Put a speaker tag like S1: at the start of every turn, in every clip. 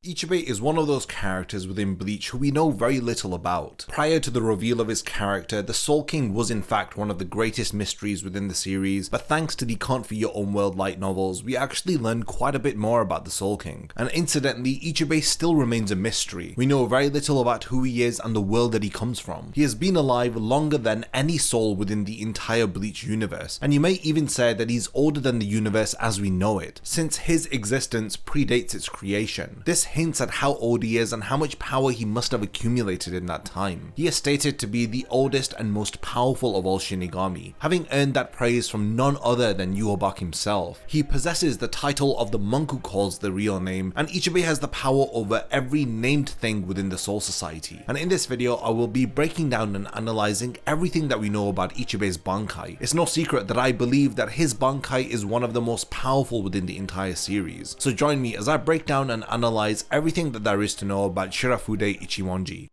S1: Ichibei is one of those characters within Bleach who we know very little about. Prior to the reveal of his character, the Soul King was in fact one of the greatest mysteries within the series, but thanks to the Can't For Your Own World light novels, we actually learned quite a bit more about the Soul King. And incidentally, Ichibei still remains a mystery. We know very little about who he is and the world that he comes from. He has been alive longer than any soul within the entire Bleach universe, and you may even say that he's older than the universe as we know it, since his existence predates its creation. This hints at how old he is and how much power he must have accumulated in that time. He is stated to be the oldest and most powerful of all shinigami, having earned that praise from none other than Yhwach himself. He possesses the title of the monk who calls the real name, and Ichibei has the power over every named thing within the Soul Society. And in this video, I will be breaking down and analyzing everything that we know about Ichibei's Bankai. It's no secret that I believe that his Bankai is one of the most powerful within the entire series. So join me as I break down and analyze everything that there is to know about Shirafude Ichimonji.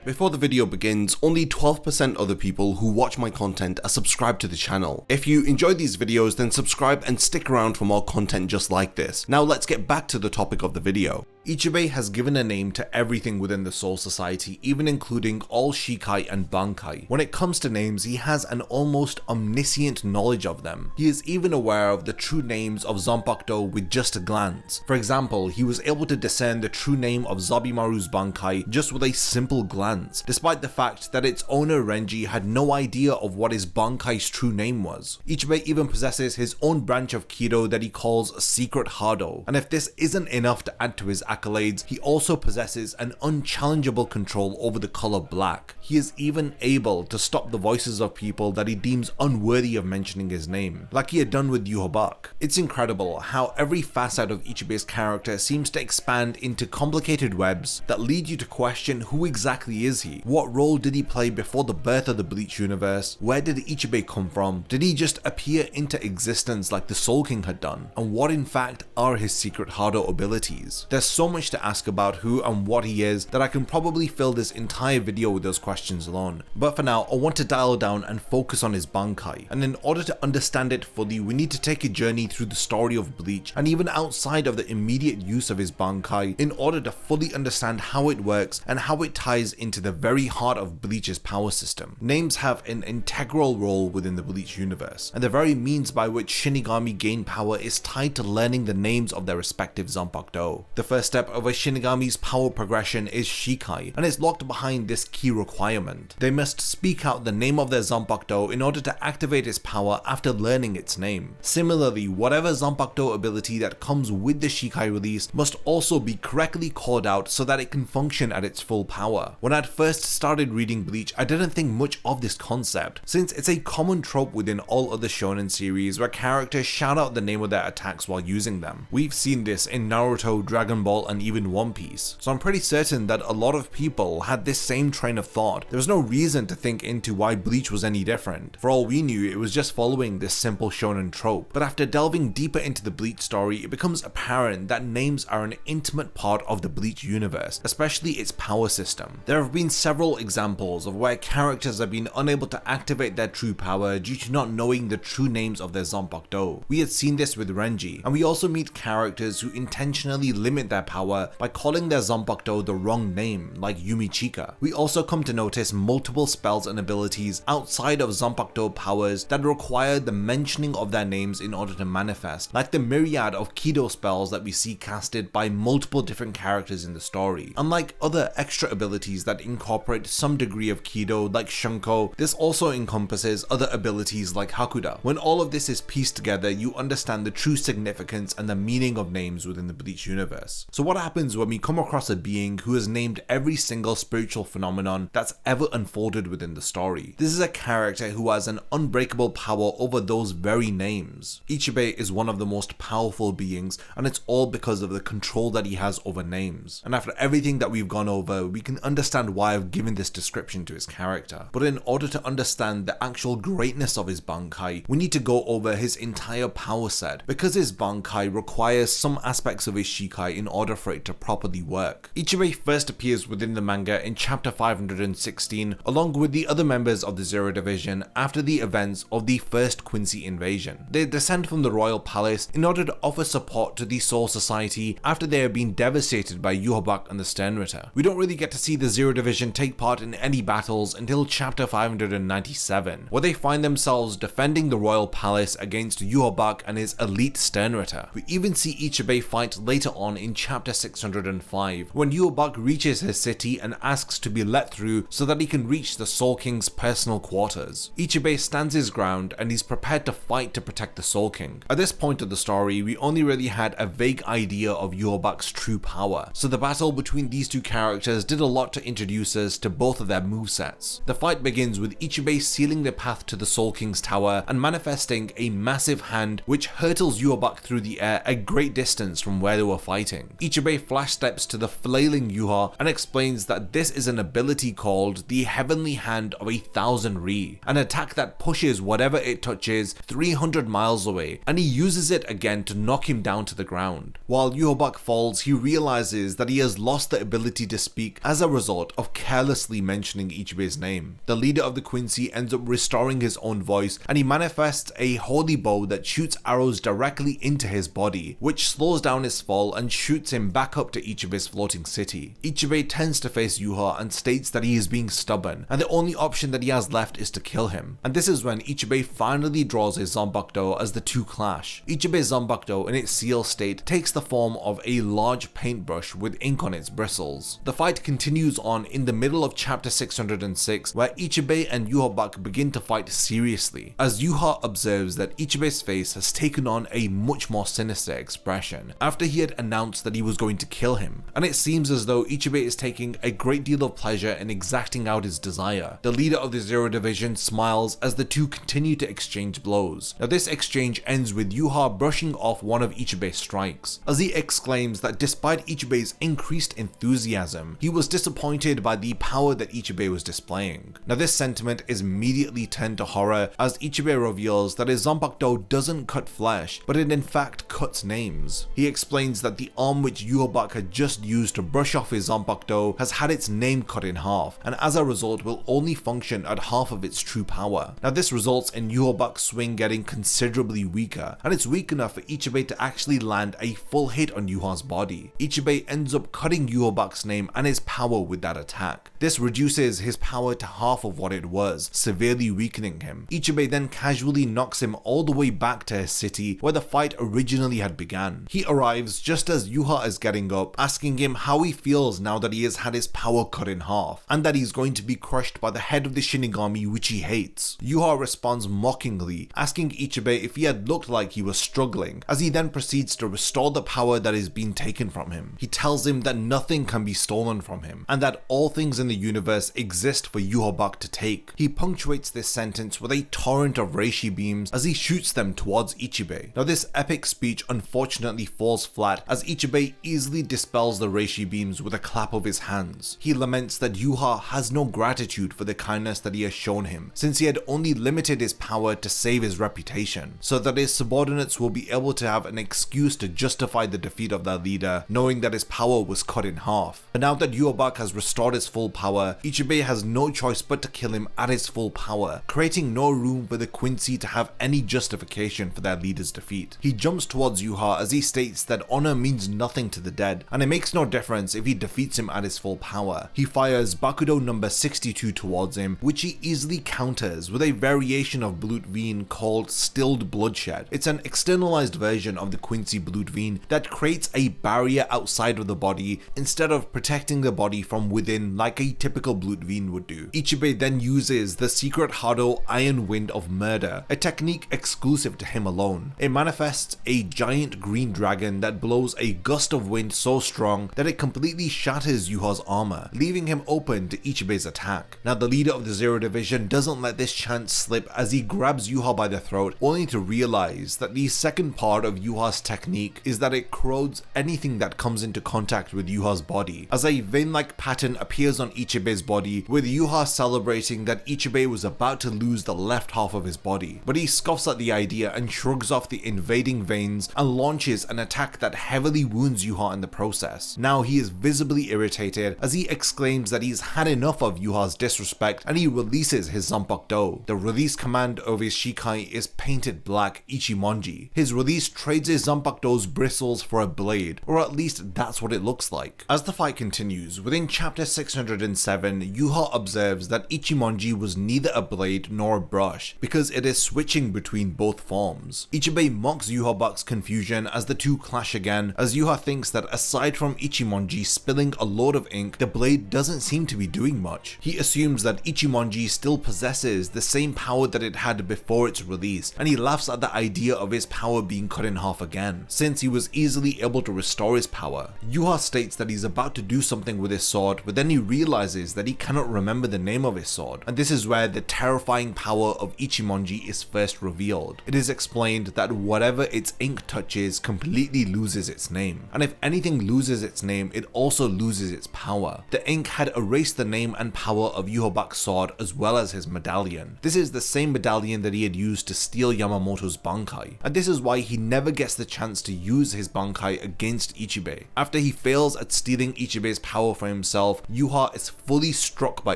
S1: Before the video begins, only 12% of the people who watch my content are subscribed to the channel. If you enjoy these videos, then subscribe and stick around for more content just like this. Now let's get back to the topic of the video. Ichibei has given a name to everything within the Soul Society, even including all Shikai and Bankai. When it comes to names, he has an almost omniscient knowledge of them. He is even aware of the true names of Zanpakuto with just a glance. For example, he was able to discern the true name of Zabimaru's Bankai just with a simple glance, despite the fact that its owner Renji had no idea of what his Bankai's true name was. Ichibei even possesses his own branch of Kido that he calls Secret Hado, and if this isn't enough to add to his accolades, he also possesses an unchallengeable control over the color black. He is even able to stop the voices of people that he deems unworthy of mentioning his name, like he had done with Yhwach. It's incredible how every facet of Ichibei's character seems to expand into complicated webs that lead you to question who exactly is he? What role did he play before the birth of the Bleach universe? Where did Ichibei come from? Did he just appear into existence like the Soul King had done? And what in fact are his secret Hado abilities? There's so much to ask about who and what he is that I can probably fill this entire video with those questions alone. But for now, I want to dial down and focus on his Bankai. And in order to understand it fully, we need to take a journey through the story of Bleach and even outside of the immediate use of his Bankai in order to fully understand how it works and how it ties into the very heart of Bleach's power system. Names have an integral role within the Bleach universe, and the very means by which shinigami gain power is tied to learning the names of their respective Zanpakuto. The first step of a shinigami's power progression is Shikai, and is locked behind this key requirement. They must speak out the name of their Zanpakuto in order to activate its power after learning its name. Similarly, whatever Zanpakuto ability that comes with the Shikai release must also be correctly called out so that it can function at its full power. When I'd first started reading Bleach, I didn't think much of this concept, since it's a common trope within all other shonen series where characters shout out the name of their attacks while using them. We've seen this in Naruto, Dragon Ball, and even One Piece, so I'm pretty certain that a lot of people had this same train of thought. There was no reason to think into why Bleach was any different. For all we knew, it was just following this simple shonen trope. But after delving deeper into the Bleach story, it becomes apparent that names are an intimate part of the Bleach universe, especially its power system. There have been several examples of where characters have been unable to activate their true power due to not knowing the true names of their Zanpakuto. We had seen this with Renji, and we also meet characters who intentionally limit their power by calling their Zanpakuto the wrong name, like Yumichika. We also come to notice multiple spells and abilities outside of Zanpakuto powers that require the mentioning of their names in order to manifest, like the myriad of Kido spells that we see casted by multiple different characters in the story. Unlike other extra abilities that incorporate some degree of Kido, like Shunko, this also encompasses other abilities like Hakuda. When all of this is pieced together, you understand the true significance and the meaning of names within the Bleach universe. So what happens when we come across a being who has named every single spiritual phenomenon that's ever unfolded within the story? This is a character who has an unbreakable power over those very names. Ichibei is one of the most powerful beings, and it's all because of the control that he has over names. And after everything that we've gone over, we can understand why I've given this description to his character. But in order to understand the actual greatness of his Bankai, we need to go over his entire power set, because his Bankai requires some aspects of his Shikai in order order for it to properly work. Ichibei first appears within the manga in chapter 516 along with the other members of the Zero Division after the events of the first Quincy invasion. They descend from the royal palace in order to offer support to the Soul Society after they have been devastated by Yhwach and the Sternritter. We don't really get to see the Zero Division take part in any battles until chapter 597, where they find themselves defending the royal palace against Yhwach and his elite Sternritter. We even see Ichibei fight later on in chapter 605, when Yhwach reaches his city and asks to be let through so that he can reach the Soul King's personal quarters. Ichibei stands his ground and he's prepared to fight to protect the Soul King. At this point of the story, we only really had a vague idea of Yhwach's true power, so the battle between these two characters did a lot to introduce us to both of their movesets. The fight begins with Ichibei sealing the path to the Soul King's tower and manifesting a massive hand which hurtles Yhwach through the air a great distance from where they were fighting. Ichibei flash steps to the flailing Yuha and explains that this is an ability called the Heavenly Hand of 1,000 Ri, an attack that pushes whatever it touches 300 miles away, and he uses it again to knock him down to the ground. While Yhwach falls, he realizes that he has lost the ability to speak as a result of carelessly mentioning Ichibei's name. The leader of the Quincy ends up restoring his own voice and he manifests a holy bow that shoots arrows directly into his body, which slows down his fall and shoots him back up to Ichibei's floating city. Ichibei turns to face Yuha and states that he is being stubborn and the only option that he has left is to kill him. And this is when Ichibei finally draws his Zanbakudo as the two clash. Ichibei's Zanbakudo in its seal state takes the form of a large paintbrush with ink on its bristles. The fight continues on in the middle of chapter 606 where Ichibei and Yhwach begin to fight seriously, as Yuha observes that Ichibei's face has taken on a much more sinister expression after he had announced that he was going to kill him, and it seems as though Ichibei is taking a great deal of pleasure in exacting out his desire. The leader of the Zero Division smiles as the two continue to exchange blows. Now this exchange ends with Yuha brushing off one of Ichibei's strikes, as he exclaims that despite Ichibei's increased enthusiasm, he was disappointed by the power that Ichibei was displaying. Now this sentiment is immediately turned to horror as Ichibei reveals that his Zanbakudo doesn't cut flesh, but it in fact cuts names. He explains that the arm which Yhwach had just used to brush off his Zanbakudo has had its name cut in half, and as a result will only function at half of its true power. Now this results in Yhwach's swing getting considerably weaker, and it's weak enough for Ichibei to actually land a full hit on Yuha's body. Ichibei ends up cutting Yhwach's name and his power with that attack. This reduces his power to half of what it was, severely weakening him. Ichibei then casually knocks him all the way back to his city where the fight originally had begun. He arrives just as Yuha is getting up, asking him how he feels now that he has had his power cut in half, and that he's going to be crushed by the head of the shinigami which he hates. Yuha responds mockingly, asking Ichibei if he had looked like he was struggling, as he then proceeds to restore the power that is being taken from him. He tells him that nothing can be stolen from him, and that all things in the universe exist for Yhwach to take. He punctuates this sentence with a torrent of reishi beams as he shoots them towards Ichibei. Now this epic speech unfortunately falls flat as Ichibei easily dispels the reishi beams with a clap of his hands. He laments that Yuha has no gratitude for the kindness that he has shown him, since he had only limited his power to save his reputation, so that his subordinates will be able to have an excuse to justify the defeat of their leader, knowing that his power was cut in half. But now that Yhwach has restored his full power, Ichibei has no choice but to kill him at his full power, creating no room for the Quincy to have any justification for their leader's defeat. He jumps towards Yuha as he states that honor means nothing to the dead, and it makes no difference if he defeats him at his full power. He fires Bakudo number 62 towards him, which he easily counters with a variation of Blutveen called Stilled Bloodshed. It's an externalized version of the Quincy Blutveen that creates a barrier outside of the body instead of protecting the body from within like a typical Blutveen would do. Ichibei then uses the secret Hado Iron Wind of Murder, a technique exclusive to him alone. It manifests a giant green dragon that blows a gust of wind so strong that it completely shatters Yuha's armor, leaving him open to Ichibei's attack. Now the leader of the Zero Division doesn't let this chance slip as he grabs Yuha by the throat, only to realize that the second part of Yuha's technique is that it corrodes anything that comes into contact with Yuha's body, as a vein-like pattern appears on Ichibei's body, with Yuha celebrating that Ichibei was about to lose the left half of his body. But he scoffs at the idea and shrugs off the invading veins and launches an attack that heavily wounds wounds Yuha in the process. Now he is visibly irritated as he exclaims that he's had enough of Yuha's disrespect, and he releases his Zanpakuto. The release command of his Shikai is painted black Ichimonji. His release trades his Zanpakuto's bristles for a blade, or at least that's what it looks like. As the fight continues, within chapter 607, Yuha observes that Ichimonji was neither a blade nor a brush, because it is switching between both forms. Ichibei mocks Yuha-baku's confusion as the two clash again, as Yuha thinks that aside from Ichimonji spilling a load of ink, the blade doesn't seem to be doing much. He assumes that Ichimonji still possesses the same power that it had before its release, and he laughs at the idea of his power being cut in half again, since he was easily able to restore his power. Yuha states that he's about to do something with his sword, but then he realizes that he cannot remember the name of his sword, and this is where the terrifying power of Ichimonji is first revealed. It is explained that whatever its ink touches completely loses its name, and if anything loses its name, it also loses its power. The ink had erased the name and power of Yuha-baku's sword as well as his medallion. This is the same medallion that he had used to steal Yamamoto's Bankai, and this is why he never gets the chance to use his Bankai against Ichibei. After he fails at stealing Ichibei's power for himself, Yuha is fully struck by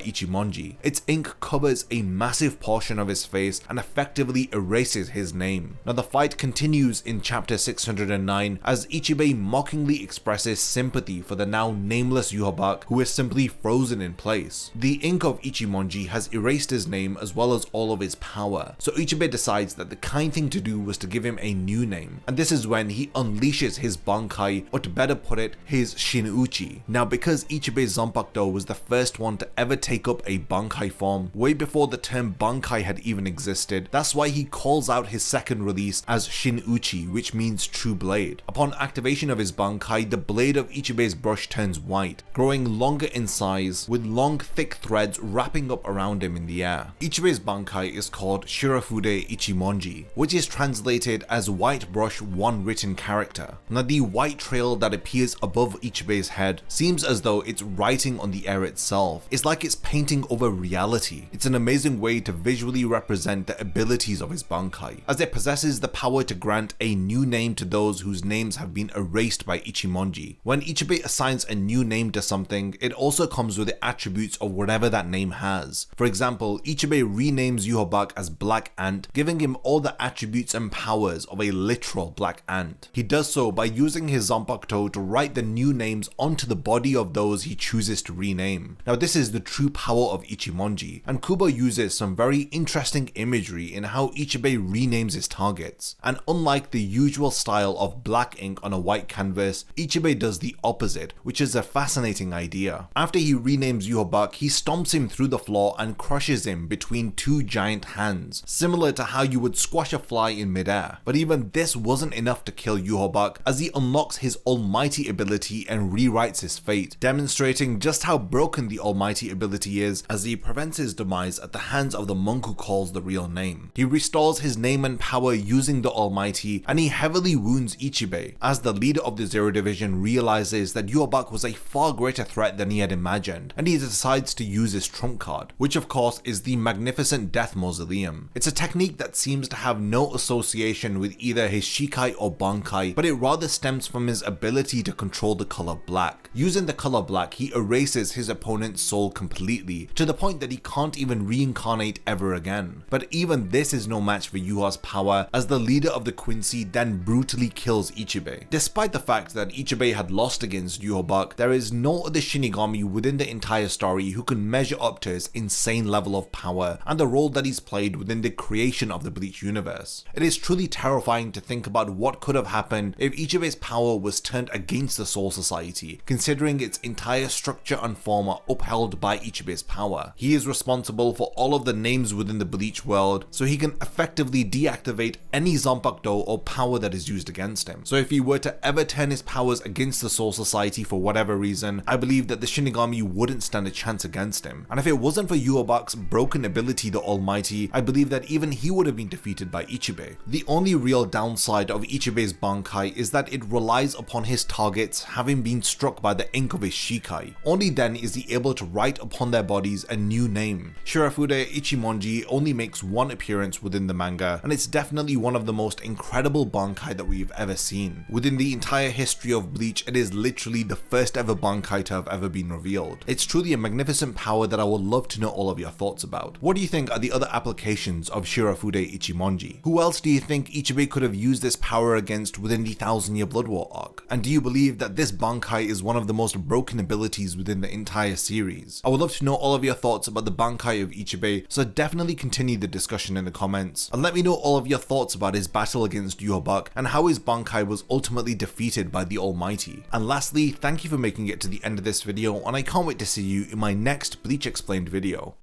S1: Ichimonji. Its ink covers a massive portion of his face and effectively erases his name. Now the fight continues in chapter 609 as Ichibei mockingly expresses sympathy for the now nameless Yuha-baku, who is simply frozen in place. The ink of Ichimonji has erased his name as well as all of his power, so Ichibei decides that the kind thing to do was to give him a new name, and this is when he unleashes his Bankai, or to better put it, his Shin-uchi. Now because Ichibei's Zanpakuto was the first one to ever take up a Bankai form, way before the term Bankai had even existed, that's why he calls out his second release as Shin-uchi, which means true blade. Upon activation of his Bankai, the blade of Ichibei's brush turns white, growing longer in size, with long thick threads wrapping up around him in the air. Ichibei's Bankai is called Shirafude Ichimonji, which is translated as white brush one written character. Now the white trail that appears above Ichibei's head seems as though it's writing on the air itself. It's like it's painting over reality. It's an amazing way to visually represent the abilities of his Bankai, as it possesses the power to grant a new name to those whose names have been erased by Ichimonji. When Ichibei assigns a new name to something, it also comes with the attributes of whatever that name has. For example, Ichibei renames Yuha-baku as Black Ant, giving him all the attributes and powers of a literal black ant. He does so by using his Zanpakuto to write the new names onto the body of those he chooses to rename. Now this is the true power of Ichimonji, and Kubo uses some very interesting imagery in how Ichibei renames his targets. And unlike the usual style of black ink on a white canvas, Ichibei does the opposite, which is a fascinating idea. After he renames Yuha-baku, he stomps him through the floor and crushes him between two giant hands, similar to how you would squash a fly in midair. But even this wasn't enough to kill Yuha-baku, as he unlocks his almighty ability and rewrites his fate, demonstrating just how broken the almighty ability is, as he prevents his demise at the hands of the monk who calls the real name. He restores his name and power using the almighty, and he heavily wounds Ichibei, as the leader of the Zero Division realizes that Yuha-baku was a far greater threat than he had imagined, and he decides to use his trump card, which of course is the magnificent Death Mausoleum. It's a technique that seems to have no association with either his Shikai or Bankai, but it rather stems from his ability to control the color black. Using the color black, he erases his opponent's soul completely, to the point that he can't even reincarnate ever again. But even this is no match for Yuha's power, as the leader of the Quincy then brutally kills Ichibei. Despite the fact that Ichibei had lost against Yuha-baku, there is no other Shinigami within the entire story who can measure up to his insane level of power and the role that he's played within the creation of the Bleach universe. It is truly terrifying to think about what could have happened if Ichibei's power was turned against the Soul Society, considering its entire structure and form are upheld by Ichibei's power. He is responsible for all of the names within the Bleach world, so he can effectively deactivate any Zanpakuto or power that is used against him. So if he were to ever turn his powers against the Soul Society for whatever reason, I believe that the Shinigami wouldn't stand a chance against him. And if it wasn't for Yuha-baku's broken ability, the Almighty, I believe that even he would have been defeated by Ichibei. The only real downside of Ichibei's Bankai is that it relies upon his targets having been struck by the ink of his Shikai. Only then is he able to write upon their bodies a new name. Shirafude Ichimonji only makes one appearance within the manga, and it's definitely one of the most incredible Bankai that we've ever seen. Within the entire entire history of Bleach, it is literally the first ever Bankai to have ever been revealed. It's truly a magnificent power that I would love to know all of your thoughts about. What do you think are the other applications of Shirafude Ichimonji? Who else do you think Ichibei could have used this power against within the 1000-year Blood War arc? And do you believe that this Bankai is one of the most broken abilities within the entire series? I would love to know all of your thoughts about the Bankai of Ichibei, so definitely continue the discussion in the comments, and let me know all of your thoughts about his battle against Yobak and how his Bankai was ultimately defeated by the Almighty. And lastly, thank you for making it to the end of this video, and I can't wait to see you in my next Bleach Explained video.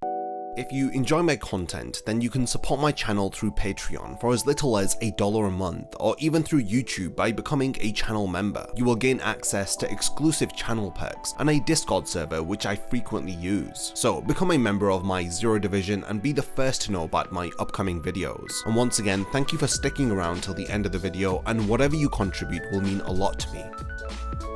S1: If you enjoy my content, then you can support my channel through Patreon for as little as $1 a month, or even through YouTube by becoming a channel member. You will gain access to exclusive channel perks and a Discord server which I frequently use. So become a member of my Zero Division and be the first to know about my upcoming videos. And once again, thank you for sticking around till the end of the video, and whatever you contribute will mean a lot to me.